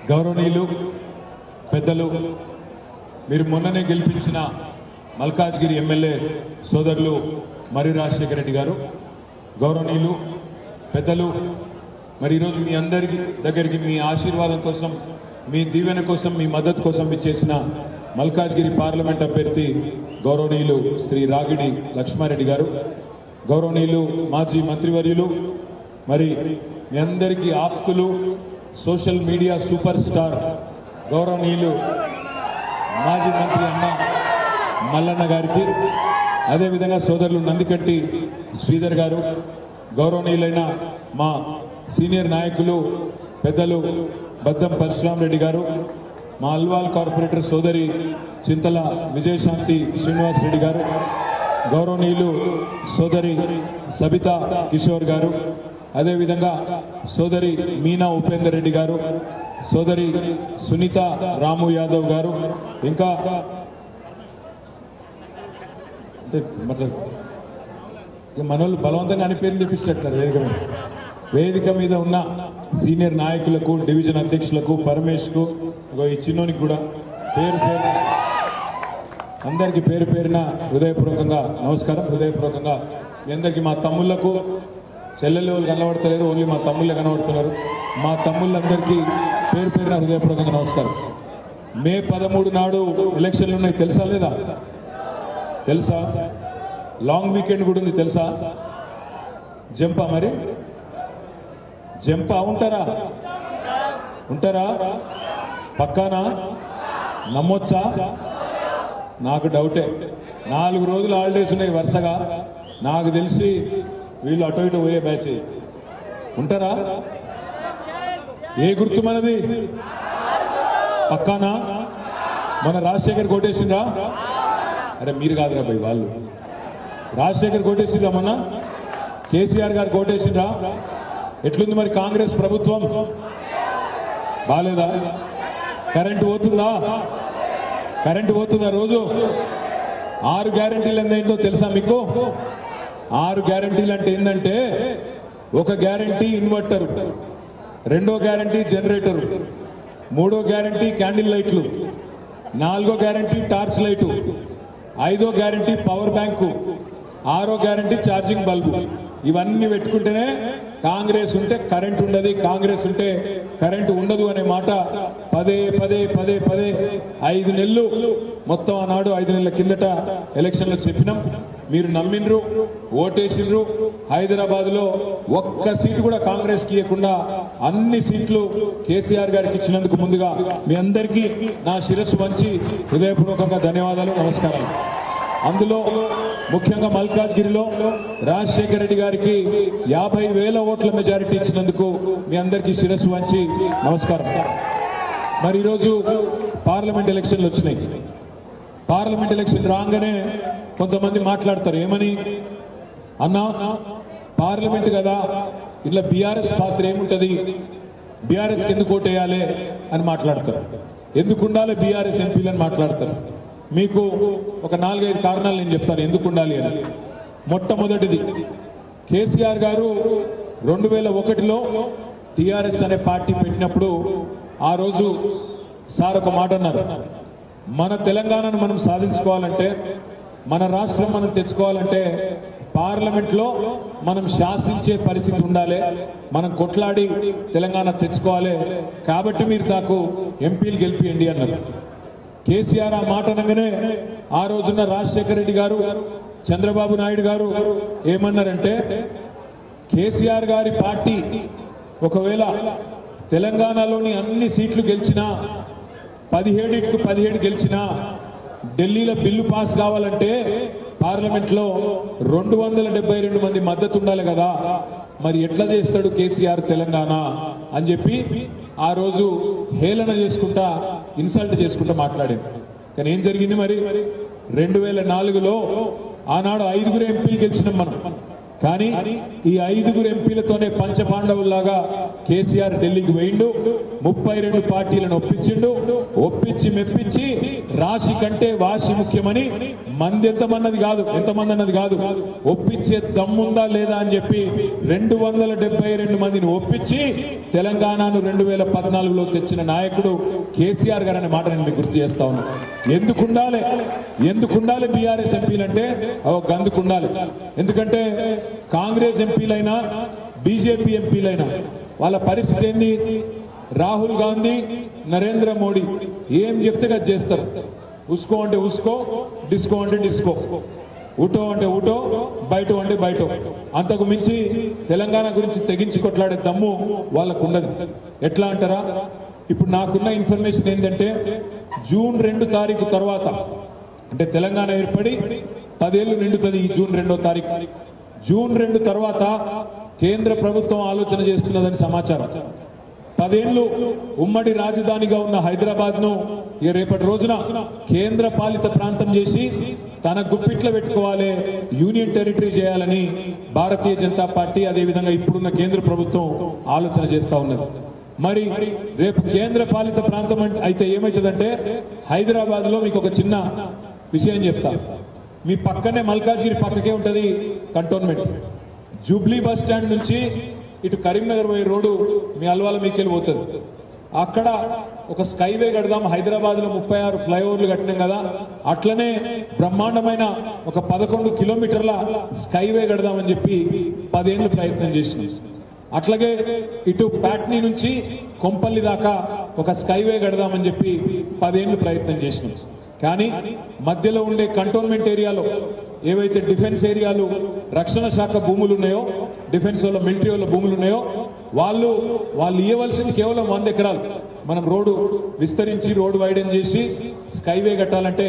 గౌరవనీయులు పెద్దలు మీరు మొన్ననే గెలిపించిన మల్కాజ్గిరి ఎమ్మెల్యే సోదరులు మరి రాజశేఖర రెడ్డి గారు, గౌరవనీయులు పెద్దలు, మరి ఈరోజు మీ అందరి దగ్గరికి మీ ఆశీర్వాదం కోసం, మీ దీవెన కోసం, మీ మద్దతు కోసం ఇచ్చేసిన మల్కాజ్గిరి పార్లమెంట్ అభ్యర్థి గౌరవనీయులు శ్రీ రాగిడి లక్ష్మారెడ్డి గారు, గౌరవనీయులు మాజీ మంత్రివర్యులు, మరి మీ అందరికీ ఆప్తులు, సోషల్ మీడియా సూపర్ స్టార్ గౌరవనీయులు మాజీ మంత్రి అన్న మల్లన్న గారికి, అదేవిధంగా సోదరులు నందికట్టి శ్రీధర్ గారు, గౌరవనీయులైన మా సీనియర్ నాయకులు పెద్దలు బద్దం పరశురామ్ రెడ్డి గారు, మా అల్వాల్ కార్పొరేటర్ సోదరి చింతల విజయశాంతి శ్రీనివాస్ రెడ్డి గారు, గౌరవనీయులు సోదరి సబితా కిషోర్ గారు, అదేవిధంగా సోదరి మీనా ఉపేందర్ రెడ్డి గారు, సోదరి సునీత రాము యాదవ్ గారు, ఇంకా మనోళ్ళు బలవంతంగా అని పేర్లు తెప్పించేటట్టు వేదిక మీద ఉన్న సీనియర్ నాయకులకు, డివిజన్ అధ్యక్షులకు, పరమేష్కు, ఈ చిన్నోనికి కూడా పేరు అందరికీ పేరు పేరున హృదయపూర్వకంగా నమస్కారం. హృదయపూర్వకంగా మీ అందరికీ, మా తమ్ముళ్లకు చెల్లెళ్ళు కనబడతలేదు, ఓన్లీ మా తమ్ముళ్ళే కనబడుతున్నారు. మా తమ్ముళ్ళందరికీ పేరు పేరున హృదయపూర్వకంగా నమస్కారం. మే 13 నాడు ఎలక్షన్లు ఉన్నాయి, తెలుసా లేదా? తెలుసా? లాంగ్ వీకెండ్ కూడా ఉంది, తెలుసా? జంపా? మరి జంపా ఉంటారా? పక్కానా? నమ్మొచ్చా? నాకు డౌటే. 4 రోజులు హాలిడేస్ ఉన్నాయి వరుసగా. నాకు తెలిసి వీళ్ళు అటు ఇటు పోయే బ్యాచ్. ఉంటారా? ఏ గుర్తు మనది? పక్కానా? మన రాజశేఖర్ కోటేసిండ్రా? అరే మీరు కాదురా భయ్, వాళ్ళు. రాజశేఖర్ కోటేసిండ్రా, మొన్న కేసీఆర్ గారు కోటేసిండ్రా? ఎట్లుంది మరి కాంగ్రెస్ ప్రభుత్వం? బాలేదా? కరెంటు పోతుందా రోజు? 6 గ్యారంటీలు ఏంటో తెలుసా మీకు? 6 గ్యారంటీలు అంటే ఏంటంటే, ఒక గ్యారంటీ ఇన్వర్టర్, 2వ గ్యారంటీ జనరేటర్, 3వ గ్యారంటీ క్యాండిల్ లైట్లు, 4వ గ్యారంటీ టార్చ్ లైటు, 5వ గ్యారంటీ పవర్ బ్యాంకు, 6వ గ్యారంటీ ఛార్జింగ్ బల్బు. ఇవన్నీ పెట్టుకుంటేనే కాంగ్రెస్ ఉంటే కరెంట్ ఉండదు, కాంగ్రెస్ ఉంటే కరెంటు ఉండదు అనే మాట పదే 5 నెలలు మొత్తం ఆనాడు 5 నెలల కిందట ఎలక్షన్లో చెప్పినాం. మీరు నమ్మిండ్రు, ఓటేసిండ్రు. హైదరాబాద్ లో ఒక్క సీటు కూడా కాంగ్రెస్ కి ఇవ్వకుండా అన్ని సీట్లు కేసీఆర్ గారికి ఇచ్చినందుకు ముందుగా మీ అందరికీ నా శిరస్సు వంచి హృదయపూర్వకంగా ధన్యవాదాలు, నమస్కారాలు. అందులో ముఖ్యంగా మల్కాజ్గిరిలో రాజశేఖర రెడ్డి గారికి 50,000 ఓట్ల మెజారిటీ ఇచ్చినందుకు మీ అందరికీ శిరస్సు వంచి నమస్కారం. మరి ఈరోజు పార్లమెంట్ ఎలక్షన్లు వచ్చినాయి. పార్లమెంట్ ఎలక్షన్ రాగానే కొంతమంది మాట్లాడతారు, ఏమని? అన్నా పార్లమెంట్ కదా, ఇట్లా బీఆర్ఎస్ పాత్ర ఏముంటది, బీఆర్ఎస్ ఎందుకు ఓటేయాలి అని మాట్లాడతారు. ఎందుకు ఉండాలి బీఆర్ఎస్ ఎంపీలు అని మాట్లాడతారు. మీకు ఒక 4-5 కారణాలు నేను చెప్తాను ఎందుకు ఉండాలి అని. మొట్టమొదటిది, కేసీఆర్ గారు 2001లో టీఆర్ఎస్ అనే పార్టీ పెట్టినప్పుడు ఆ రోజు సార్ ఒక మాట అన్నారు, మన తెలంగాణను మనం సాధించుకోవాలంటే, మన రాష్ట్రం మనం తెచ్చుకోవాలంటే పార్లమెంట్ లో మనం శాసించే పరిస్థితి ఉండాలి, మనం కొట్లాడి తెలంగాణ తెచ్చుకోవాలి, కాబట్టి మీరు నాకు ఎంపీలు గెలిపియండి అన్నారు. కేసీఆర్ ఆ మాట అనగానే ఆ రోజున్న రాజశేఖర రెడ్డి గారు, చంద్రబాబు నాయుడు గారు ఏమన్నారంటే, కేసీఆర్ గారి పార్టీ ఒకవేళ తెలంగాణలోని అన్ని సీట్లు గెలిచినా, 17 గెలిచినా, ఢిల్లీలో బిల్లు పాస్ కావాలంటే పార్లమెంట్ లో 272 మంది మద్దతు ఉండాలి కదా, మరి ఎట్లా చేస్తాడు కేసీఆర్ తెలంగాణ అని చెప్పి ఆ రోజు హేళన చేసుకుంటా, ఇన్సల్ట్ చేసుకుంటా మాట్లాడారు. కానీ ఏం జరిగింది మరి? 2004లో ఆనాడు 5 ఎంపీలు గెలిచినాం మనం. కానీ ఈ 5 ఎంపీలతోనే పంచపాండవుల్లాగా కేసీఆర్ ఢిల్లీకి వేయిండు, 32 పార్టీలను ఒప్పించి మెప్పించి రాశి కంటే వాసి ముఖ్యమని మంది ఎంతమంది అన్నది కాదు ఒప్పించే దమ్ముందా లేదా అని చెప్పి 272 మందిని ఒప్పించి తెలంగాణను 2014లో తెచ్చిన నాయకుడు కేసీఆర్ గారు అనే మాట నేను మీకు గుర్తు చేస్తా ఉన్నా. ఎందుకుండాలి బీఆర్ఎస్ ఎంపీలంటే గందుకుండాలి. ఎందుకంటే కాంగ్రెస్ ఎంపీలైనా బీజేపీ ఎంపీలైనా వాళ్ళ పరిస్థితి ఏంది? రాహుల్ గాంధీ, నరేంద్ర మోడీ ఏం చెప్తే అది చేస్తారు. ఉస్కో అంటే ఉస్కో, డిస్కో అంటే డిస్కో, ఉటో అంటే ఉటో, బయట అంటే బయట. అంతకు మించి తెలంగాణ గురించి తెగించి కొట్లాడే దమ్ము వాళ్ళకు ఉండదు. ఎట్లా అంటారా? ఇప్పుడు నాకున్న ఇన్ఫర్మేషన్ ఏంటంటే జూన్ 2 తారీఖు తర్వాత, అంటే తెలంగాణ ఏర్పడి 10 ఏళ్లు నిండుతుంది ఈ జూన్ 2వ తారీఖు. జూన్ 2 తర్వాత కేంద్ర ప్రభుత్వం ఆలోచన చేస్తున్నదని సమాచారం. 10 ఏళ్లు ఉమ్మడి రాజధానిగా ఉన్న హైదరాబాద్ ను రేపటి రోజున కేంద్ర పాలిత ప్రాంతం చేసి తన గుప్పిట్లో పెట్టుకోవాలి, యూనియన్ టెరిటరీ చేయాలని భారతీయ జనతా పార్టీ అదేవిధంగా ఇప్పుడున్న కేంద్ర ప్రభుత్వం ఆలోచన చేస్తా ఉన్నది. మరి రేపు కేంద్ర పాలిత ప్రాంతం అయితే ఏమవుతుందంటే హైదరాబాద్ లో మీకు ఒక చిన్న విషయం చెప్తా. మీ పక్కనే మల్కాజ్గిరి పక్కకే ఉంటది కంటోన్మెంట్. జూబ్లీ బస్ స్టాండ్ నుంచి ఇటు కరీంనగర్ పోయే రోడ్డు మీ అల్వాల మీకెళ్ళి పోతుంది. అక్కడ ఒక స్కైవే కడదాం, హైదరాబాద్ లో 36 ఫ్లైఓవర్లు కట్టినాం కదా, అట్లనే బ్రహ్మాండమైన ఒక 11 కిలోమీటర్ల స్కైవే కడదామని చెప్పి 10 ఏళ్లు ప్రయత్నం చేసినాం. అట్లాగే ఇటు ప్యాట్నీ నుంచి కొంపల్లి దాకా ఒక స్కైవే కడదామని చెప్పి 10 ఏళ్లు ప్రయత్నం చేసినాం. కానీ మధ్యలో ఉండే కంటోన్మెంట్ ఏరియాలో ఏవైతే డిఫెన్స్ ఏరియాలు, రక్షణ శాఖ భూములు ఉన్నాయో, డిఫెన్స్ వాళ్ళ మిలిటరీ వాళ్ళ భూములు ఉన్నాయో వాళ్ళు ఇవ్వవలసింది కేవలం 100 ఎకరాలు. మనం రోడ్డు విస్తరించి రోడ్డు వైడెన్ చేసి స్కైవే కట్టాలంటే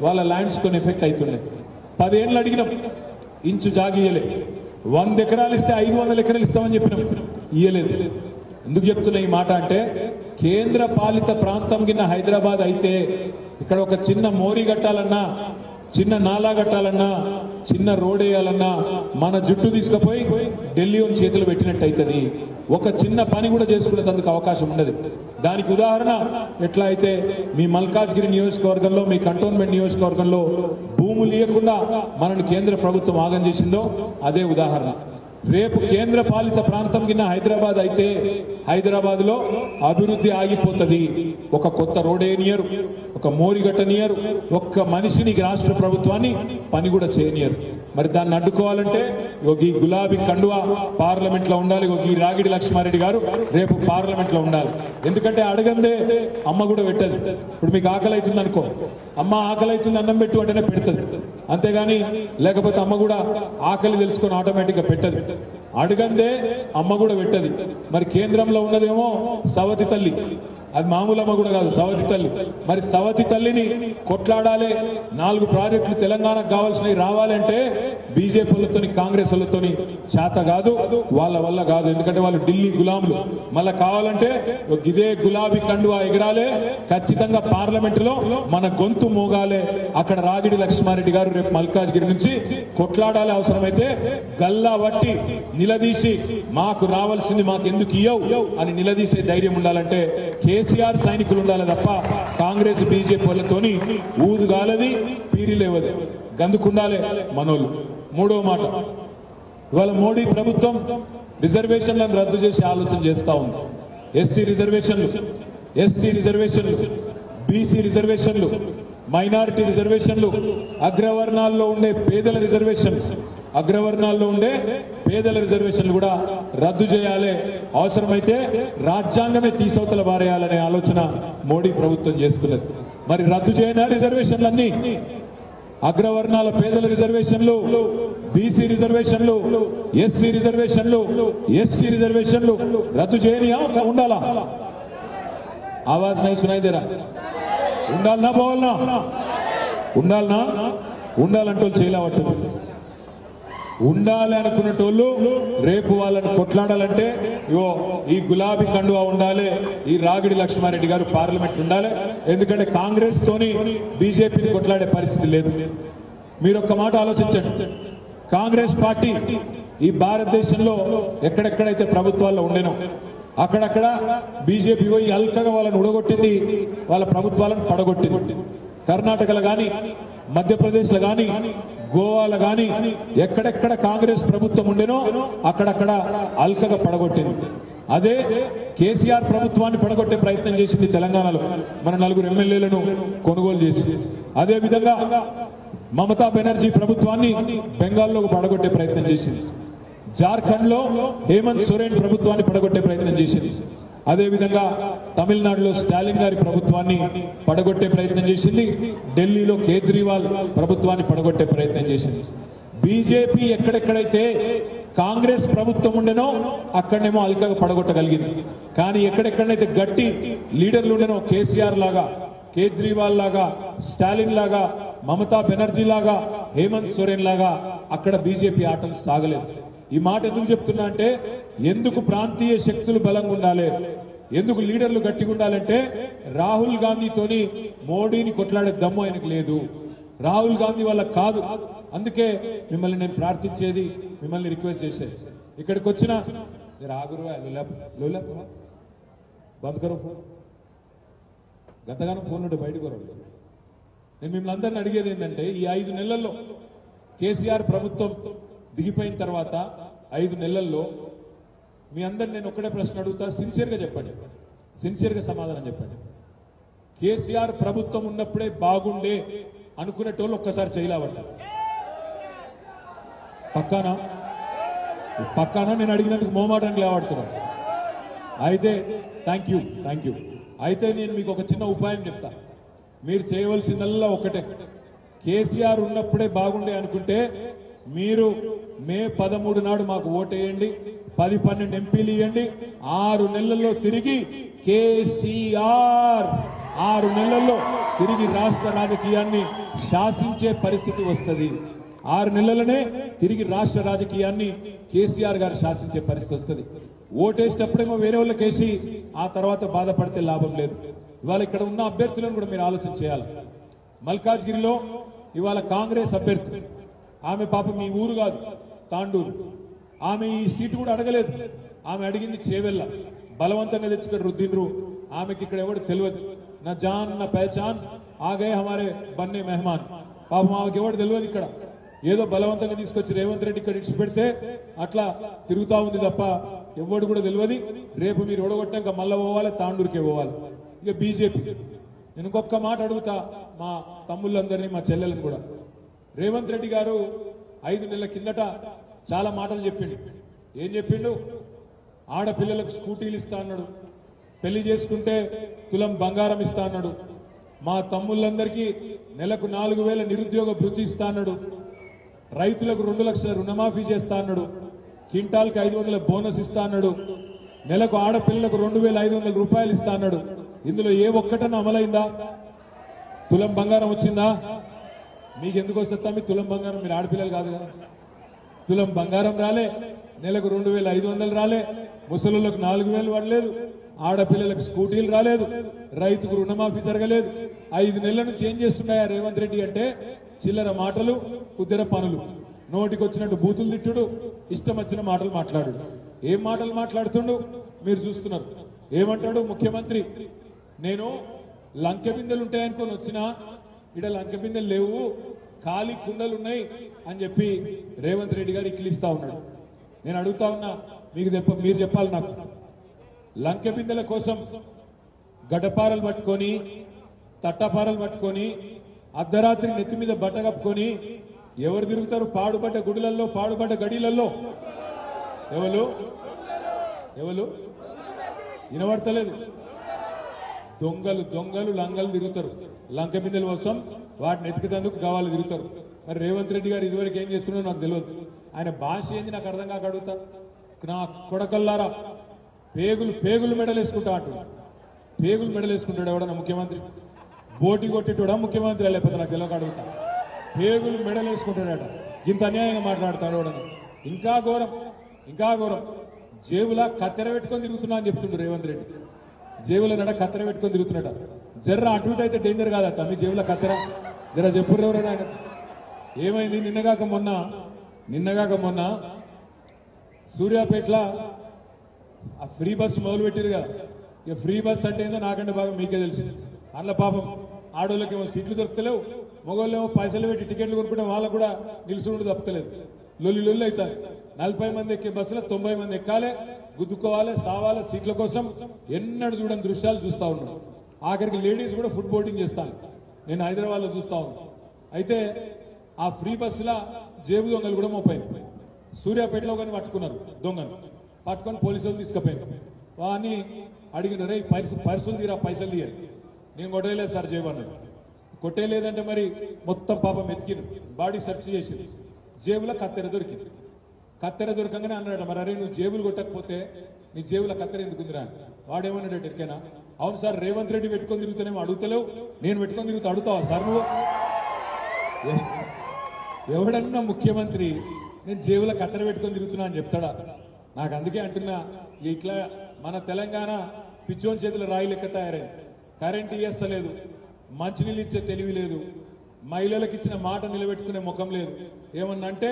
వాళ్ళ ల్యాండ్స్ కొన్ని ఎఫెక్ట్ అవుతున్నాయి. 10 ఏళ్ళు అడిగినాం, ఇంచు జాగియలే. 100 ఎకరాలు ఇస్తే 500 ఎకరాలు ఇస్తామని చెప్పినాం, ఇయ్యలేదు. ఎందుకు చెప్తున్నా ఈ మాట అంటే కేంద్ర పాలిత ప్రాంతం కింద హైదరాబాద్ అయితే ఇక్కడ ఒక చిన్న మోరీ కట్టాలన్నా, చిన్న నాలా కట్టాలన్నా, చిన్న రోడ్ వేయాలన్నా మన జుట్టు తీసుకుపోయి ఢిల్లీ చేతులు పెట్టినట్టు అవుతుంది. ఒక చిన్న పని కూడా చేసుకునేందుకు అవకాశం ఉండదు. దానికి ఉదాహరణ ఎట్లా అయితే మీ మల్కాజ్గిరి నియోజకవర్గంలో, మీ కంటోన్మెంట్ నియోజకవర్గంలో భూములు ఇవ్వకుండా మనల్ని కేంద్ర ప్రభుత్వం ఆగం చేసిందో అదే ఉదాహరణ. రేపు కేంద్ర పాలిత ప్రాంతం కింద హైదరాబాద్ అయితే హైదరాబాద్ లో అభివృద్ధి ఆగిపోతుంది. ఒక కొత్త రోడ్ వేయనియరు, ఒక మోరిగట్టనియరు, ఒక్క మనిషిని రాష్ట్ర ప్రభుత్వాన్ని పని కూడా చేయనియరు. మరి దాన్ని అడ్డుకోవాలంటే ఈ గులాబీ కండువా పార్లమెంట్ లో ఉండాలి. ఈ రాగిడి లక్ష్మారెడ్డి గారు రేపు పార్లమెంట్ లో ఉండాలి. ఎందుకంటే అడగందే అమ్మ కూడా పెట్టదు. ఇప్పుడు మీకు ఆకలి అవుతుంది అనుకో, అమ్మ ఆకలి అవుతుంది అన్నం పెట్టు అంటేనే పెడుతుంది, అంతేగాని లేకపోతే అమ్మ కూడా ఆకలి తెలుసుకొని ఆటోమేటిక్ గా పెట్టదు. అడగందే అమ్మ కూడా పెట్టది. మరి కేంద్రంలో ఉన్నదేమో సవతి తల్లి, అది మామూలు అమ్మ కూడా కాదు, సవతి తల్లి. మరి సవతి తల్లిని కొట్లాడాలి, 4 ప్రాజెక్టులు తెలంగాణకు కావాల్సినవి రావాలంటే బీజేపీ వాళ్ళతోని కాంగ్రెస్ వాళ్ళతోని చేత కాదు, వాళ్ళ వల్ల కాదు. ఎందుకంటే వాళ్ళు ఢిల్లీ గులాములు. మళ్ళా కావాలంటే ఇదే గులాబీ కండువా ఎగరాలే, ఖచ్చితంగా పార్లమెంట్ లో మన గొంతు మోగాలే. అక్కడ రాగిడి లక్ష్మారెడ్డి గారు రేపు మల్కాజ్గిరి నుంచి కొట్లాడాలి, అవసరమైతే గల్లా వట్టి నిలదీసి మాకు రావాల్సింది మాకు ఎందుకు ఇయ్యవు అని నిలదీసే ధైర్యం ఉండాలంటే కేసీఆర్ సైనికులు ఉండాలి తప్ప కాంగ్రెస్ బీజేపీ వాళ్ళతోని ఊదుగాలది, పీరిలేవది, గందుకుండాలే మనోళ్ళు. 3వ మాట, ఇవాళ మోడీ ప్రభుత్వం రిజర్వేషన్లను రద్దు చేసి ఆలోచన చేస్తా ఉంది. ఎస్సీ రిజర్వేషన్లు, ఎస్టీ రిజర్వేషన్లు, బీసీ రిజర్వేషన్లు, మైనారిటీ రిజర్వేషన్లు, అగ్రవర్ణాల్లో ఉండే పేదల రిజర్వేషన్లు కూడా రద్దు చేయాలి. అవసరమైతే రాజ్యాంగమే తీసవతల బారేయాలనే ఆలోచన మోడీ ప్రభుత్వం చేస్తున్నది. మరి రద్దు చేయనా రిజర్వేషన్లన్నీ? అగ్రవర్ణాల పేదల రిజర్వేషన్లు, బీసీ రిజర్వేషన్లు, ఎస్సీ రిజర్వేషన్లు, ఎస్టీ రిజర్వేషన్లు రద్దు చేయనియా ఉండాలా? ఆవాజ్ నై సునాయి దేరా? ఉండాలనా పోవాలనా? ఉండాలంటూ చేయలేవట్టు. ఉండాలి అనుకున్నటోళ్ళు రేపు వాళ్ళని కొట్లాడాలంటే ఈ గులాబీ కండువా ఉండాలి, ఈ రాగిడి లక్ష్మారెడ్డి గారు పార్లమెంట్ ఉండాలి. ఎందుకంటే కాంగ్రెస్ తోని బీజేపీని కొట్లాడే పరిస్థితి లేదు. మీరు ఒక్క మాట ఆలోచించండి, కాంగ్రెస్ పార్టీ ఈ భారతదేశంలో ఎక్కడెక్కడైతే ప్రభుత్వాల్లో ఉండేనో అక్కడక్కడ బీజేపీ పోయి అల్కగా వాళ్ళని ఉడగొట్టింది, వాళ్ళ ప్రభుత్వాలను పడగొట్టింది. కర్ణాటకలో గాని, మధ్యప్రదేశ్లో గాని, గోవాలో గాని ఎక్కడెక్కడ కాంగ్రెస్ ప్రభుత్వం ఉండేనో అక్కడక్కడ అల్కగా పడగొట్టింది. అదే కేసీఆర్ ప్రభుత్వాన్ని పడగొట్టే ప్రయత్నం చేసింది తెలంగాణలో, మన 4 ఎమ్మెల్యేలను కొనుగోలు చేసి. అదే విధంగా మమతా బెనర్జీ ప్రభుత్వాన్ని బెంగాల్లో పడగొట్టే ప్రయత్నం చేసింది. జార్ఖండ్ లో హేమంత్ సోరెన్ ప్రభుత్వాన్ని పడగొట్టే ప్రయత్నం చేసింది. అదే విధంగా తమిళనాడులో స్టాలిన్ గారి ప్రభుత్వాన్ని పడగొట్టే ప్రయత్నం చేసింది. ఢిల్లీలో కేజ్రీవాల్ ప్రభుత్వాన్ని పడగొట్టే ప్రయత్నం చేసింది. బీజేపీ ఎక్కడెక్కడైతే కాంగ్రెస్ ప్రభుత్వం ఉండేనో అక్కడనేమో అల్కగా పడగొట్టగలిగింది. కానీ ఎక్కడెక్కడైతే గట్టి లీడర్లు ఉండేనో, కేసీఆర్ లాగా, కేజ్రీవాల్ లాగా, స్టాలిన్ లాగా, మమతా బెనర్జీ లాగా, హేమంత్ సోరెన్ లాగా అక్కడ బీజేపీ ఆటలు సాగలేదు. ఈ మాట ఎందుకు చెప్తున్నా అంటే, ఎందుకు ప్రాంతీయ శక్తులు బలంగా ఉండాలి, ఎందుకు లీడర్లు గట్టిగా ఉండాలంటే, రాహుల్ గాంధీతోని మోడీని కొట్లాడే దమ్ము ఆయనకు లేదు, రాహుల్ గాంధీ వల్ల కాదు. అందుకే మిమ్మల్ని నేను ప్రార్థించేది, మిమ్మల్ని రిక్వెస్ట్ చేసేది, ఇక్కడికి వచ్చిన బంద్కరో ఫోన్ గతగానం ఫోన్ నుండి బయటకు రాడు. నేను మిమ్మల్ని అందరిని అడిగేది ఏంటంటే, ఈ 5 నెలల్లో కేసీఆర్ ప్రభుత్వం దిగిపోయిన తర్వాత 5 నెలల్లో మీ అందరు నేను ఒక్కడే ప్రశ్న అడుగుతా, సిన్సియర్గా చెప్పండి, సిన్సియర్గా సమాధానం చెప్పండి. కేసీఆర్ ప్రభుత్వం ఉన్నప్పుడే బాగుండే అనుకునేటోళ్ళు ఒక్కసారి చేయలేవట. పక్కానా నేను అడిగినందుకు మోమాటానికి లేవాడుతున్నాను. అయితే థ్యాంక్ యూ. అయితే నేను మీకు ఒక చిన్న ఉపాయం చెప్తా. మీరు చేయవలసిందల్లా ఒకటే, కేసీఆర్ ఉన్నప్పుడే బాగుండే అనుకుంటే మీరు మే 13 నాడు మాకు ఓటేయండి, 10-12 ఎంపీలు ఇవ్వండి. 6 నెలల్లో తిరిగి కేసీఆర్ 6 నెలల్లో తిరిగి రాష్ట్ర రాజకీయాన్ని శాసించే పరిస్థితి వస్తుంది. 6 నెలలనే తిరిగి రాష్ట్ర రాజకీయాన్ని కేసీఆర్ గారు శాసించే పరిస్థితి వస్తుంది. ఓటేసేటప్పుడేమో వేరే వాళ్ళకేసి ఆ తర్వాత బాధపడితే లాభం లేదు. ఇవాళ ఇక్కడ ఉన్న అభ్యర్థులను కూడా మీరు ఆలోచన చేయాలి. మల్కాజ్గిరిలో ఇవాళ కాంగ్రెస్ అభ్యర్థి, ఆమె పాపం మీ ఊరు కాదు, తాండూరు. ఆమె ఈ సీటు కూడా అడగలేదు. ఆమె అడిగింది చేవెళ్ళ. బలవంతంగా తెచ్చుకొని రుద్దిండ్రు. ఆమెకి ఇక్కడ ఎవడు తెలియదు. నా జాన్ నా పహచాన్ ఆగే హమారే బన్నే మెహమాన్. పాపం ఆమెకి ఎవడు తెలియదు. ఇక్కడ ఏదో బలవంతంగా తీసుకొచ్చి రేవంత్ రెడ్డి ఇక్కడ ఇడిచి పెడితే అట్లా తిరుగుతా ఉంది తప్ప ఎవడు కూడా తెలియదు. రేపు మీరు ఓడగొట్టాక మళ్ళా పోవాలి, తాండూరుకే పోవాలి. ఇక బీజేపీ, నేను ఇంకొక మాట అడుగుతా మా తమ్ముళ్ళందరినీ, మా చెల్లెలను కూడా. రేవంత్ రెడ్డి గారు 5 నెలల కిందట చాలా మాటలు చెప్పిండు. ఏం చెప్పిండు? ఆడపిల్లలకు స్కూటీలు ఇస్తా అన్నాడు, పెళ్లి చేసుకుంటే తులం బంగారం ఇస్తా అన్నాడు, మా తమ్ముళ్ళందరికీ నెలకు 4,000 నిరుద్యోగ భృతి ఇస్తా అన్నాడు, రైతులకు 2 లక్షల రుణమాఫీ చేస్తా అన్నాడు, క్వింటాల్కి 500 బోనస్ ఇస్తా అన్నాడు, నెలకు ఆడపిల్లలకు 2,500 రూపాయలు ఇస్తా అన్నాడు. ఇందులో ఏ ఒక్కటన్నా అమలైందా? తులం బంగారం వచ్చిందా? మీకు ఎందుకు వస్తుందా మీ తులం బంగారం? మీరు ఆడపిల్లలు కాదు కదా. తులం బంగారం రాలే, నెలకు 2,500 రాలే, ముసలులకు 4,000 పడలేదు, ఆడపిల్లలకు స్కూటీలు రాలేదు, రైతుకు రుణమాఫీ జరగలేదు. 5 నెలల నుంచి ఏం చేస్తున్నాయా రేవంత్ రెడ్డి అంటే, చిల్లర మాటలు, కుద్దెర పనులు, నోటికి వచ్చినట్టు బూతులు తిట్టుడు, ఇష్టం వచ్చిన మాటలు మాట్లాడు. ఏం మాటలు మాట్లాడుతుండు మీరు చూస్తున్నారు. ఏమంటాడు ముఖ్యమంత్రి? నేను లంకె బిందెలు ఉంటాయనుకొని వచ్చినా, ఇక్కడ లంకె బిందెలు లేవు, ఖాళీ కుండలు ఉన్నాయి అని చెప్పి రేవంత్ రెడ్డి గారు ఇక్కిలిస్తా ఉన్నాడు. నేను అడుగుతా ఉన్నా, మీరు చెప్పాలి నాకు. లంకె బిందెల కోసం గడ్డపారలు పట్టుకొని, తట్టపారలు పట్టుకొని, అర్ధరాత్రి నెత్తి మీద బట్ట కప్పుకొని ఎవరు తిరుగుతారు? పాడుబడ్డ గుడులలో, పాడుబడ్డ గడిలలో. ఎవరు వినబడతలేదు? దొంగలు లంగలు తిరుగుతారు. లంక బిందెల కోసం వాటిని ఎతికేందుకు గవాలు తిరుగుతారు. మరి రేవంత్ రెడ్డి గారు ఇదివరకు ఏం చేస్తున్నారో నాకు తెలియదు. ఆయన భాష ఏంది నాకు అర్థం కాక అడుగుతా. నా కొడకల్లారా, పేగులు మెడలేసుకుంటా అంటున్నాడు. పేగులు మెడలేసుకుంటాడు ఎవడన్నా ముఖ్యమంత్రి? బోటి కొట్టేటోడా ముఖ్యమంత్రి? లేకపోతే నాకు తెలియక అడుగుతా. పేగులు మెడలేసుకుంటాడట. ఇంత అన్యాయంగా మాట్లాడతాడు ఎవడన్నా. ఇంకా ఘోరం, జేబులా కత్తెర పెట్టుకొని తిరుగుతున్నా అని చెప్తుండ్రు రేవంత్ రెడ్డి. జేబుల నడ కత్తెర పెట్టుకొని తిరుగుతున్నాడ. జర్ర అటు ఇటు అయితే డేంజర్ కాదట. మీ జేబుల కత్తెర జర చెప్పుర్రు ఎవరైనా. ఏమైంది? నిన్నగాక మొన్న సూర్యాపేటలో ఆ ఫ్రీ బస్సు మొదలు పెట్టిరుగా, ఇక ఫ్రీ బస్ అంటే ఏందో నాకంటే బాగా మీకే తెలుసు. అందులో పాపం ఆడోళ్ళకేమో సీట్లు దొరుకుతలేవు, మగవాళ్ళేమో పైసలు పెట్టి టికెట్లు కొనుక్కుంటే వాళ్ళకు కూడా నిలుసుకుంటూ తప్పలేదు. లొల్లి అవుతాయి. 40 మంది ఎక్కే బస్సులో 90 మంది ఎక్కాలి, గుద్దుకోవాలి, సావాలి సీట్ల కోసం. ఎన్నడూ చూడని దృశ్యాలు చూస్తా ఉన్నాం. ఆఖరికి లేడీస్ కూడా ఫుడ్ బోర్డింగ్ చేస్తాను. నేను హైదరాబాద్లో చూస్తా ఉన్నాను. అయితే ఆ ఫ్రీ బస్సులో జేబు దొంగలు కూడా మోపాయి. సూర్యాపేటలో కానీ పట్టుకున్నారు దొంగను, పట్టుకొని పోలీసులు తీసుకుపోయారు. వాని అడిగిన రే పైసలు తీరా, పైసలు తీయాలి. నేను కొట్టేయలేదు సార్ జేబు అన్నాడు. కొట్టేయలేదంటే మరి మొత్తం పాపం ఎతికింది, బాడీ సెర్చ్ చేసింది. జేబులో కత్తెర దొరికింది. కత్తెర దొరకంగానే అన్నాడు, మరి అరే నువ్వు జేబులు కొట్టకపోతే నీ జేబులో కత్తెర ఎందుకుందిరా? వాడేమన్నాడు ఎరికేనా? అవును సార్, రేవంత్ రెడ్డి పెట్టుకొని తిరుగుతానేమో అడుగుతలేవు, నేను పెట్టుకొని తిరుగుతా అడుగుతావా సార్ నువ్వు? ఎవడన్నా ముఖ్యమంత్రి నేను జేబులో కత్తెర పెట్టుకొని తిరుగుతున్నా అని చెప్తాడా? నాకు అందుకే అంటున్నా, ఇట్లా మన తెలంగాణ పిచ్చోని చేతుల రాయి లెక్క తయారైంది. కరెంట్ ఇయ్యస్తలేదు, మంచినీళ్ళు ఇచ్చే తెలివి లేదు, మహిళలకు ఇచ్చిన మాట నిలబెట్టుకునే ముఖం లేదు. ఏమన్నంటే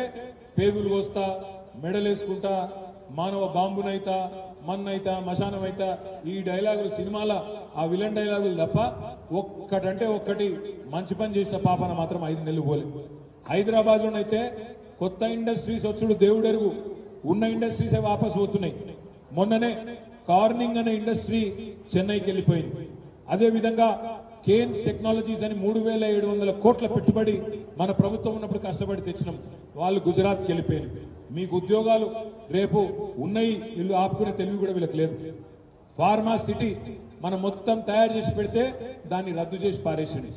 పేగులు కోస్తా, మెడలేసుకుంటా, మానవ బాంబునైతా, మన్నైతా, మశానమైతా, ఈ డైలాగులు సినిమాల ఆ విలన్ డైలాగులు తప్ప ఒక్కటంటే ఒక్కటి మంచి పని చేసిన పాపన మాత్రం 5 నెలలు పోలే. హైదరాబాద్ లోనైతే కొత్త ఇండస్ట్రీస్ వచ్చుడు దేవుడెరుగు, ఉన్న ఇండస్ట్రీసే వాపసు పోతున్నాయి. మొన్ననే కార్నింగ్ అనే ఇండస్ట్రీ చెన్నైకి వెళ్ళిపోయింది. అదేవిధంగా కేన్స్ టెక్నాలజీస్ అని 3700 కోట్ల పెట్టుబడి మన ప్రభుత్వం ఉన్నప్పుడు కష్టపడి తెచ్చినాం, వాళ్ళు గుజరాత్కి వెళ్ళిపోయారు. మీకు ఉద్యోగాలు రేపు ఉన్నాయి, వీళ్ళు ఆపుకునే తెలివి కూడా వీళ్ళకి లేదు. ఫార్మా సిటీ మనం మొత్తం తయారు చేసి పెడితే దాన్ని రద్దు చేసి పారేసింది.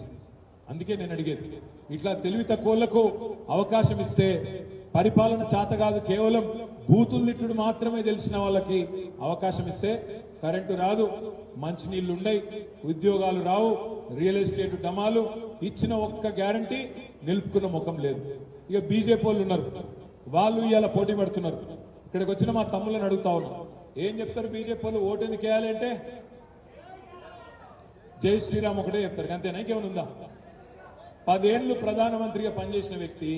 అందుకే నేను అడిగేది, ఇట్లా తెలివి తక్కువలకు అవకాశం ఇస్తే పరిపాలన చేత కాదు, కేవలం బూతులు తిట్టుడు మాత్రమే తెలిసిన వాళ్ళకి అవకాశం ఇస్తే కరెంటు రాదు, మంచినీళ్లు ఉండయి, ఉద్యోగాలు రావు, రియల్ ఎస్టేట్ డమాలు, ఇచ్చిన ఒక్క గ్యారంటీ నిలుపుకున్న ముఖం లేదు. ఇక బీజేపీ వాళ్ళు ఉన్నారు, వాళ్ళు ఇవాళ పోటీ పడుతున్నారు. ఇక్కడికి వచ్చిన మా తమ్ముళ్ళని అడుగుతా ఉన్నా, ఏం చెప్తారు బీజేపీ వాళ్ళు? ఓటు ఎందుకు వేయాలి అంటే జై శ్రీరామ్ ఒకటే చెప్తారు, అంతేనా? ఇంకేమైనా ఉందా? 10 ఏళ్లు ప్రధానమంత్రిగా పనిచేసిన వ్యక్తి,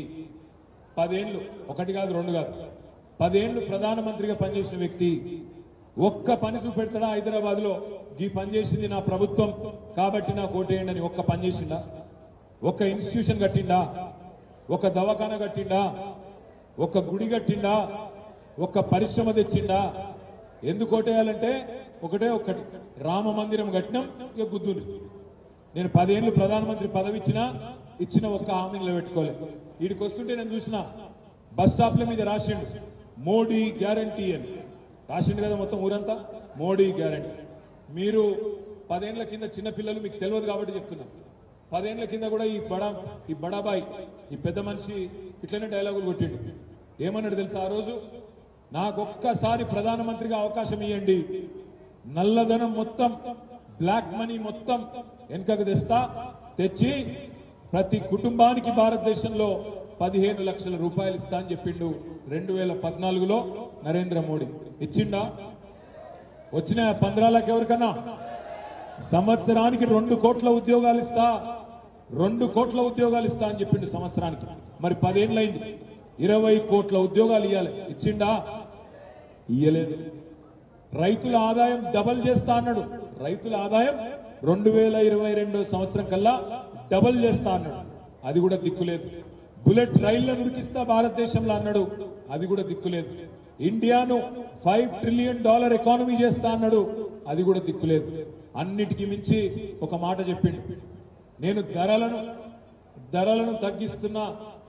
10 ఏళ్లు, 1 కాదు 2 కాదు, 10 ఏళ్లు ప్రధానమంత్రిగా పనిచేసిన వ్యక్తి ఒక్క పని చూపెడతాడా? హైదరాబాద్ లో ఈ పని చేసింది నా ప్రభుత్వం కాబట్టి నాకు ఓటేయండి అని ఒక్క పని చేసిండా? ఒక్క ఇన్స్టిట్యూషన్ కట్టిండా? ఒక దవాఖాన కట్టిండా? ఒక గుడి కట్టిండా? ఒక్క పరిశ్రమ తెచ్చిండా? ఎందుకు ఓటేయాలంటే ఒకటే ఒక్కటి, రామ మందిరం కట్టినాం, ఇక గుద్దుని. నేను 10 ఏళ్లు ప్రధానమంత్రి పదవి ఇచ్చిన ఒక్క హామీ నిలబెట్టుకోలేదు. వీడికి వస్తుంటే నేను చూసిన బస్ స్టాప్ల మీద రాసిండు మోడీ గ్యారంటీ అని రాసిండు కదా, మొత్తం ఊరంతా మోడీ గ్యారంటీ. మీరు 10 ఏళ్ల కింద చిన్నపిల్లలు మీకు తెలియదు కాబట్టి చెప్తున్నా, 10 ఏళ్ల కింద కూడా ఈ బడాబాయ్, ఈ పెద్ద మనిషి ఇట్లనే డైలాగులు కొట్టిండు. ఏమన్నాడు తెలుసా? ఆ రోజు నాకొక్కసారి ప్రధానమంత్రిగా అవకాశం ఇవ్వండి, నల్లధనం మొత్తం, బ్లాక్ మనీ మొత్తం వెనుకకు తెచ్చి ప్రతి కుటుంబానికి భారతదేశంలో 15 లక్షల రూపాయలు ఇస్తా అని చెప్పిండు 2014లో నరేంద్ర మోడీ. ఇచ్చిండా? వచ్చిన 15 లక్ష ఎవరికన్నా? సంవత్సరానికి 2 కోట్ల ఉద్యోగాలు ఇస్తా, 2 కోట్ల ఉద్యోగాలు ఇస్తా అని చెప్పిండు సంవత్సరానికి. మరి 10 ఏళ్ళైంది, 20 కోట్ల ఉద్యోగాలు ఇవ్వాలి, ఇచ్చిండా? ఇయ్యలేదు. రైతుల ఆదాయం డబల్ చేస్తా అన్నాడు, రైతుల ఆదాయం 2022 సంవత్సరం కల్లా డబల్ చేస్తా అన్నాడు, అది కూడా దిక్కులేదు. బుల్లెట్ రైళ్లను ఉరికిస్తా భారతదేశంలో అన్నాడు, అది కూడా దిక్కులేదు. ఇండియాను $5 ట్రిలియన్ ఎకానమీ చేస్తా అన్నాడు, అది కూడా దిక్కులేదు. అన్నిటికీ మించి ఒక మాట చెప్పిండు, నేను ధరలను తగ్గిస్తున్నా,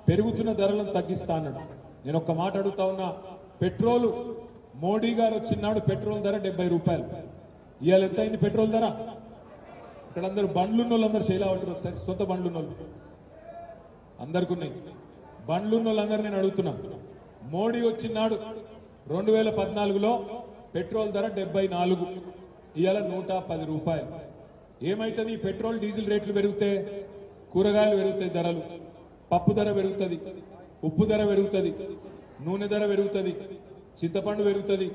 పెరుగుతున్న ధరలను తగ్గిస్తా అన్నాడు. నేను ఒక మాట అడుగుతా ఉన్నా, పెట్రోలు మోడీ గారు వచ్చినాడు పెట్రోల్ ధర 70 రూపాయలు, ఇవాళ ఎంత అయింది పెట్రోల్ ధర? ఇక్కడ అందరూ బండ్లున్న వాళ్ళందరూ శైలా ఉంటారు, ఒకసారి సొంత బండ్లున్న వాళ్ళు అందరికి ఉన్నాయి. బండ్లున్న వాళ్ళందరూ నేను అడుగుతున్నా, మోడీ వచ్చినాడు 2014లో పెట్రోల్ ధర 74, ఇవాళ 110 రూపాయలు. ఏమైతుంది? పెట్రోల్ డీజిల్ రేట్లు పెరిగితే కూరగాయలు పెరుగుతాయి ధరలు, పప్పు ధర పెరుగుతుంది, ఉప్పు ధర పెరుగుతుంది, నూనె ధర పెరుగుతుంది, చింతపండు పెరుగుతుంది,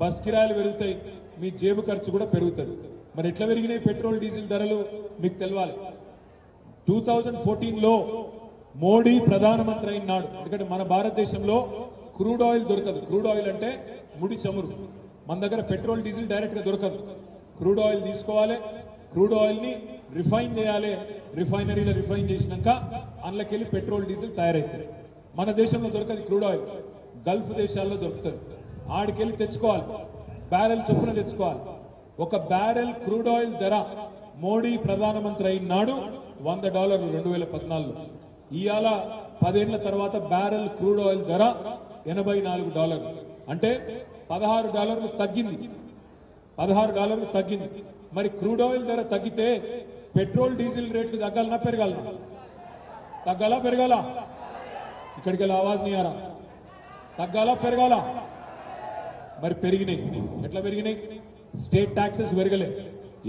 బస్ కిరాయిలు పెరుగుతాయి, మీ జేబు ఖర్చు కూడా పెరుగుతుంది. మరి ఎట్లా పెరిగినాయి పెట్రోల్ డీజిల్ ధరలు మీకు తెలవాలి. 2014లో మోడీ ప్రధానమంత్రి అయినాడు, ఎందుకంటే మన భారతదేశంలో క్రూడ్ ఆయిల్ దొరకదు. క్రూడ్ ఆయిల్ అంటే ముడి చమురు. మన దగ్గర పెట్రోల్ డీజిల్ డైరెక్ట్ గా దొరకదు. క్రూడ్ ఆయిల్ తీసుకోవాలి, క్రూడ్ ఆయిల్ ని రిఫైన్ చేయాలి, రిఫైనరీలో రిఫైన్ చేసినాక అందులోకెళ్ళి పెట్రోల్ డీజిల్ తయారైతుంది. మన దేశంలో దొరకదు క్రూడ్ ఆయిల్, గల్ఫ్ దేశాల్లో దొరుకుతుంది. ఆడికెళ్ళి తెచ్చుకోవాలి, బ్యారెల్ చొప్పున తెచ్చుకోవాలి. ఒక బ్యారెల్ క్రూడ్ ఆయిల్ ధర మోడీ ప్రధానమంత్రి అయినాడు $100 2014. ఇవాళ 10 ఏళ్ల తర్వాత బ్యారెల్ క్రూడ్ ఆయిల్ ధర $84, అంటే $16 తగ్గింది. $16 తగ్గింది. మరి క్రూడ్ ఆయిల్ ధర తగ్గితే పెట్రోల్ డీజిల్ రేట్లు తగ్గాలనా పెరగాలనా? తగ్గాలా పెరగాల? ఇక్కడికి వెళ్ళి ఆవాజ్ నీ ఆరా. తగ్గాలా పెరగాల? మరి పెరిగినాయి. ఎట్లా పెరిగినాయి? State taxes పెరగలే.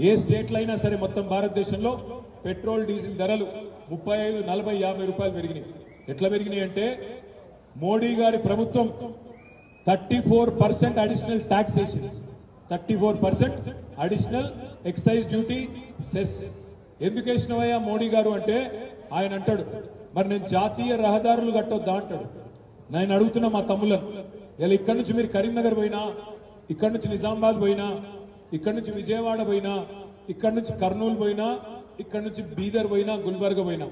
ఏ స్టేట్లో అయినా సరే మొత్తం భారతదేశంలో పెట్రోల్ డీజిల్ ధరలు 35, 40, 50 రూపాయలు పెరిగినాయి. ఎట్లా పెరిగినాయి అంటే మోడీ గారి ప్రభుత్వం 34% అడిషనల్ ట్యాక్స్ వేసింది. 34% అడిషనల్ ఎక్సైజ్ డ్యూటీ సెస్. ఎందుకు వేసినవయ్యా మోడీ గారు అంటే ఆయన అంటాడు, మరి నేను జాతీయ రహదారులు కట్టొద్దా అంటాడు. నేను అడుగుతున్నా మా తమ్ములను, ఇలా ఇక్కడి నుంచి మీరు కరీంనగర్ పోయినా, ఇక్కడి నుంచి నిజామాబాద్ పోయినా, ఇక్కడి నుంచి విజయవాడ పోయినా, ఇక్కడి నుంచి కర్నూలు పోయినా, ఇక్కడి నుంచి బీదర్ పోయినా, గుల్బర్గ పోయినా,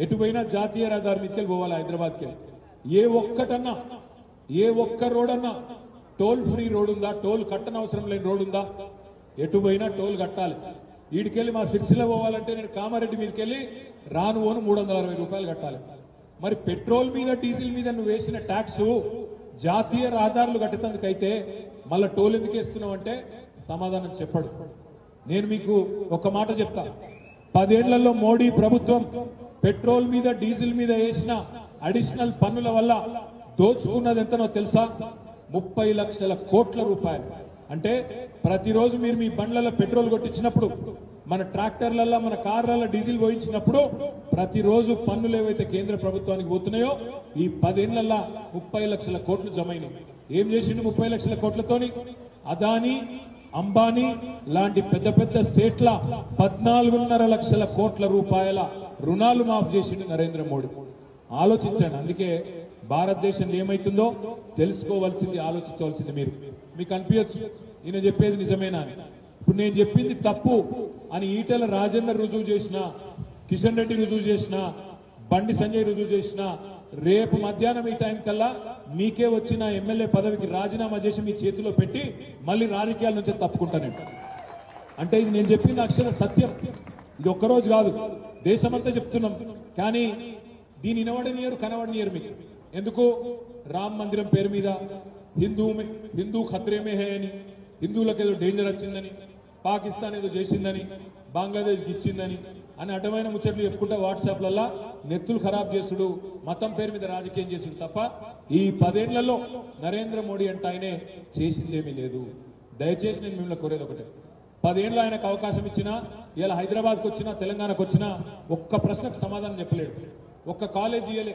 ఎటు పోయినా జాతీయ రహదారి మీదకి పోవాలి హైదరాబాద్కి. ఏ ఒక్కటన్నా, ఏ ఒక్క రోడ్ అన్నా టోల్ ఫ్రీ రోడ్ ఉందా? టోల్ కట్టనవసరం లేని రోడ్ ఉందా? ఎటు పోయినా టోల్ కట్టాలి. వీడికెళ్ళి మా సిరిసిల్ల పోవాలంటే నేను కామారెడ్డి మీదకి వెళ్ళి రాను ఓను 360 రూపాయలు కట్టాలి. మరి పెట్రోల్ మీద డీజిల్ మీద నువ్వు వేసిన ట్యాక్స్ జాతీయ రహదారులు కట్టేందుకైతే మళ్ళా టోల్ ఎందుకు వేస్తున్నావు అంటే సమాధానం చెప్పడు. నేను మీకు ఒక మాట చెప్తా, 10 ఏళ్లలో మోడీ ప్రభుత్వం పెట్రోల్ మీద డీజిల్ మీద వేసిన అడిషనల్ పన్నుల వల్ల దోచుకున్నది ఎంతనో తెలుసా? 30 లక్షల కోట్ల రూపాయలు. అంటే ప్రతిరోజు మీరు మీ బండ్లలో పెట్రోల్ కొట్టించినప్పుడు, మన ట్రాక్టర్లలో, మన కార్లలో డీజిల్ పోయించినప్పుడు ప్రతిరోజు పన్నులు ఏవైతే కేంద్ర ప్రభుత్వానికి పోతున్నాయో ఈ 10 ఏళ్లలో 30 లక్షల కోట్లు జమైనాయి. ఏం చేసిండు 30 లక్షల కోట్లతోని? అదానీ, అంబానీ లాంటి పెద్ద పెద్ద సేట్ల 14.5 లక్షల కోట్ల రూపాయల రుణాలు మాఫ్ చేసిండు నరేంద్ర మోడీ. ఆలోచించండి. అందుకే భారతదేశంలో ఏమైతుందో తెలుసుకోవాల్సింది, ఆలోచించవలసింది మీరు. మీకు అనిపించచ్చు ఈయన చెప్పేది నిజమేనా అని. ఇప్పుడు నేను చెప్పింది తప్పు అని ఈటెల రాజేందర్ రుజువు చేసిన, కిషన్ రెడ్డి రుజువు చేసిన, బండి సంజయ్ రుజువు చేసిన, రేపు మధ్యాహ్నం ఈ టైం కల్లా మీకే వచ్చిన ఎమ్మెల్యే పదవికి రాజీనామా చేసి మీ చేతిలో పెట్టి మళ్ళీ రాజకీయాల నుంచి తప్పుకుంటానంట. అంటే ఇది నేను చెప్పింది అక్షర సత్యం. ఇది ఒక్కరోజు కాదు, దేశమంతా చెప్తున్నాం. కానీ దీని వినవడనియరు, కనవడనియరు మీకు. ఎందుకు? రామ్ మందిరం పేరు మీద హిందూ ఖత్రేమే హే అని, హిందువులకు ఏదో డేంజర్ వచ్చిందని, పాకిస్తాన్ ఏదో చేసిందని, బంగ్లాదేశ్ ఇచ్చిందని అని అడ్డమైన ముచ్చట్లు చెప్పుకుంటా వాట్సాప్లల్లా నెత్తులు ఖరాబ్ చేసుడు, మతం పేరు మీద రాజకీయం చేసుడు తప్ప ఈ 10 ఏళ్లలో నరేంద్ర మోడీ అంటే ఆయనే చేసిందేమీ లేదు. దయచేసి నేను మిమ్మల్ని కోరేది ఒకటే, 10 ఏళ్ళు ఆయనకు అవకాశం ఇచ్చినా, ఇలా హైదరాబాద్కి వచ్చినా, తెలంగాణకు వచ్చినా ఒక్క ప్రశ్నకు సమాధానం చెప్పలేడు. ఒక్క కాలేజ్ ఇయ్యలే,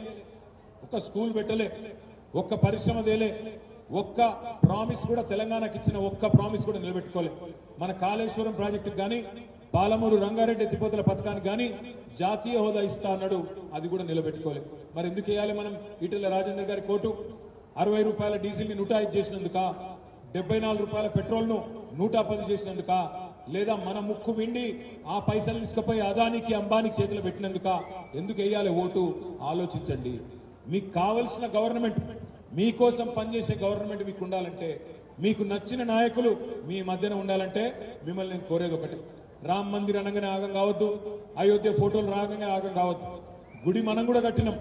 ఒక్క స్కూల్ పెట్టలే, ఒక్క పరిశ్రమ తేలే, ఒక్క ప్రామిస్ కూడా తెలంగాణకి ఇచ్చిన ఒక్క ప్రామిస్ కూడా నిలబెట్టుకోలే. మన కాళేశ్వరం ప్రాజెక్టుకు గానీ, పాలమూరు రంగారెడ్డి ఎత్తిపోతల పథకానికి గానీ జాతీయ హోదా ఇస్తా అన్నాడు, అది కూడా నిలబెట్టుకోలే. మరి ఎందుకు వేయాలి మనం ఈటెల రాజేందర్ గారి కోటు? 60 రూపాయల డీజిల్ ని 105 చేసినందుక, 74 రూపాయల పెట్రోల్ ను 110 చేసినందుక, లేదా మన ముక్కు విండి ఆ పైసలు తీసుకుపోయి అదానికి, అంబానికి చేతిలో పెట్టినందుక? ఎందుకు వేయాలి ఓటు? ఆలోచించండి. మీకు కావలసిన గవర్నమెంట్, మీకోసం పనిచేసే గవర్నమెంట్ మీకు ఉండాలంటే, మీకు నచ్చిన నాయకులు మీ మధ్యన ఉండాలంటే మిమ్మల్ని నేను కోరేది ఒకటి, రామ్ మందిర్ అనగానే ఆగం కావద్దు, అయోధ్య ఫోటోలు రాగానే ఆగం కావద్దు. గుడి మనం కూడా కట్టినాం.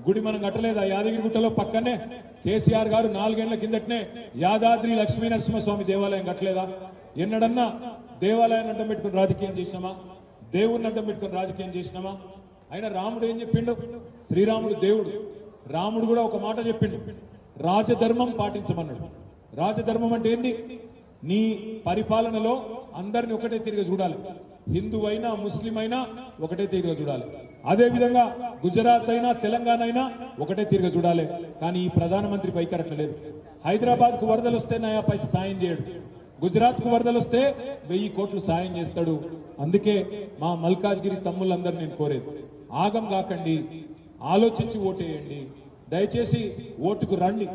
గుడి మనం కట్టలేదు. ఆ యాదగిరి గుట్టలో పక్కనే కేసీఆర్ గారు 4 ఏళ్ల కిందటనే యాదాద్రి లక్ష్మీ నరసింహస్వామి దేవాలయం కట్టలేదా? ఎన్నడన్నా దేవాలయాన్ని అడ్డం పెట్టుకుని రాజకీయం చేసినామా? దేవుణ్ణి అడ్డం పెట్టుకుని రాజకీయం చేసినామా? అయినా రాముడు ఏం చెప్పిండు? శ్రీరాముడు దేవుడు. రాముడు కూడా ఒక మాట చెప్పిండు, రాజధర్మం పాటించమన్నాడు. రాజధర్మం అంటే ఏంది? నీ పరిపాలనలో అందరిని ఒకటే తిరిగి చూడాలి. హిందువైనా, ముస్లిం అయినా ఒకటే తిరిగి చూడాలి. అదే విధంగా గుజరాత్ అయినా, తెలంగాణ అయినా ఒకటే తిరిగి చూడాలి. కానీ ఈ ప్రధానమంత్రి పైకరట్లేదు. హైదరాబాద్ కు వరదలు వస్తే నయా పైసా సాయం చేయడు, గుజరాత్ కు వరదలు వస్తే 1000 కోట్లు సాయం చేస్తాడు. అందుకే మా మల్కాజ్గిరి తమ్ముళ్ళందరూ నేను కోరేది, ఆగం కాకండి, ఆలోచించి ఓటేయండి. దయచేసి ఓటుకు రండి.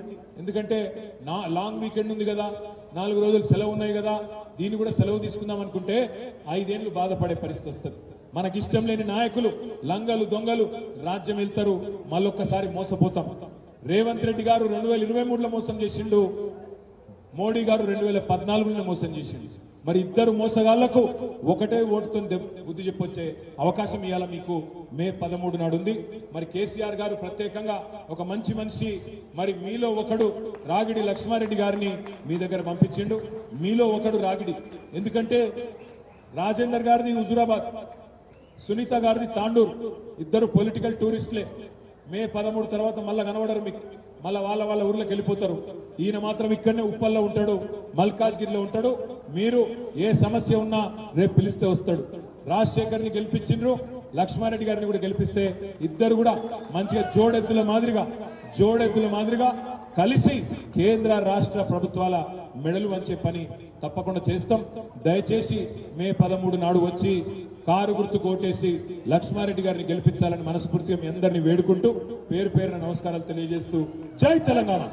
ఎందుకంటే నా లాంగ్ వీకెండ్ ఉంది కదా, 4 రోజులు సెలవు ఉన్నాయి కదా, దీన్ని కూడా సెలవు తీసుకుందాం అనుకుంటే 5 ఏళ్లు బాధపడే పరిస్థితి వస్తుంది. మనకిష్టం లేని నాయకులు లంగలు దొంగలు రాజ్యం వెళ్తారు, మళ్ళొక్కసారి మోసపోతాం. రేవంత్ రెడ్డి గారు 2023లో మోసం చేసిండు, మోడీ గారు 2014లో మోసం చేసిండు. మరి ఇద్దరు మోసగాళ్లకు ఒకటే ఓటుతో బుద్ధి చెప్పొచ్చే అవకాశం ఇవాళ మీకు మే 13 నాడు ఉంది. మరి కేసీఆర్ గారు ప్రత్యేకంగా ఒక మంచి మనిషి, మరి మీలో ఒకడు రాగిడి లక్ష్మారెడ్డి గారిని మీ దగ్గర పంపించిండు. మీలో ఒకడు రాగిడి, ఎందుకంటే రాజేందర్ గారిది హుజూరాబాద్, సునీత గారిది తాండూర్, ఇద్దరు పొలిటికల్ టూరిస్టులే. మే 13 తర్వాత మళ్ళా కనబడరు మీకు, మళ్ళా వాళ్ళ ఊర్లోకి వెళ్ళిపోతారు. ఈయన మాత్రం ఇక్కడనే ఉప్పల్లో ఉంటాడు, మల్కాజ్గిరిలో ఉంటాడు. మీరు ఏ సమస్య ఉన్నా రేపు పిలిస్తే వస్తాడు. రాజశేఖర్ ని గెలిపించిండ్రు, లక్ష్మారెడ్డి గారిని కూడా గెలిపిస్తే ఇద్దరు కూడా మంచిగా జోడెద్దుల మాదిరిగా కలిసి కేంద్ర రాష్ట్ర ప్రభుత్వాల మెడలు వంచే పని తప్పకుండా చేస్తాం. దయచేసి మే 13 నాడు వచ్చి కారు గుర్తు కోటేసి లక్ష్మారెడ్డి గారిని గెలిపించాలని మనస్ఫూర్తిగా మీ అందరినీ వేడుకుంటూ పేరు పేరున నమస్కారాలు తెలియజేస్తూ జై తెలంగాణ.